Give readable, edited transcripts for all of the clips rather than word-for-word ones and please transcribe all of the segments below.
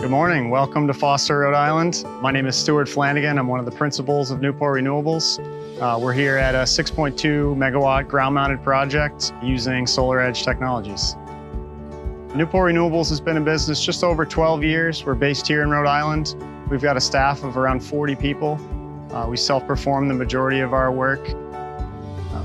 Good morning. Welcome to Foster, Rhode Island. My name is Stuart Flannigan. I'm one of the principals of Newport Renewables. We're here at a 6.2 megawatt ground-mounted project using SolarEdge technologies. Newport Renewables has been in business just over 12 years. We're based here in Rhode Island. We've got a staff of around 40 people. We self-perform the majority of our work.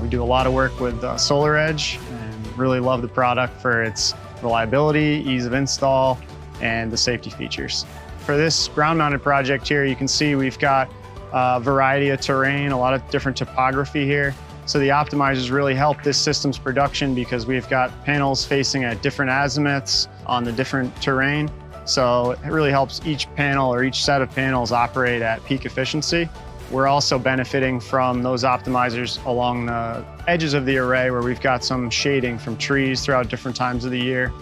We do a lot of work with SolarEdge and really love the product for its reliability, ease of install, and the safety features. For this ground-mounted project here, you can see we've got a variety of terrain, a lot of different topography here. So the optimizers really help this system's production because we've got panels facing at different azimuths on the different terrain. So it really helps each panel or each set of panels operate at peak efficiency. We're also benefiting from those optimizers along the edges of the array where we've got some shading from trees throughout different times of the year.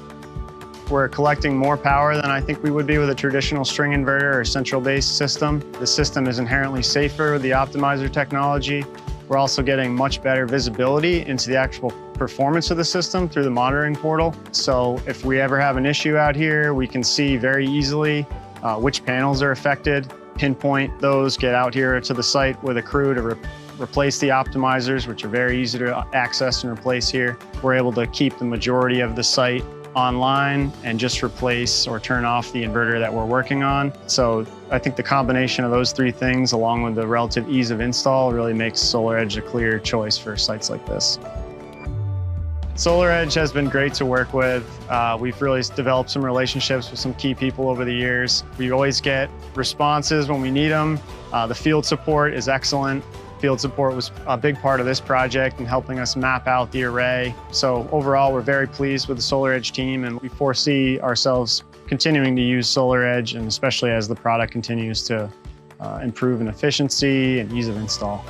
We're collecting more power than I think we would be with a traditional string inverter or central-based system. The system is inherently safer with the optimizer technology. We're also getting much better visibility into the actual performance of the system through the monitoring portal. So if we ever have an issue out here, we can see very easily which panels are affected, pinpoint those, get out here to the site with a crew to replace the optimizers, which are very easy to access and replace here. We're able to keep the majority of the site online and just replace or turn off the inverter that we're working on. So I think the combination of those three things, along with the relative ease of install, really makes SolarEdge a clear choice for sites like this. SolarEdge has been great to work with. We've really developed some relationships with some key people over the years. We always get responses when we need them. The field support is excellent. Field support was a big part of this project and helping us map out the array. So overall, we're very pleased with the SolarEdge team, and we foresee ourselves continuing to use SolarEdge, and especially as the product continues to improve in efficiency and ease of install.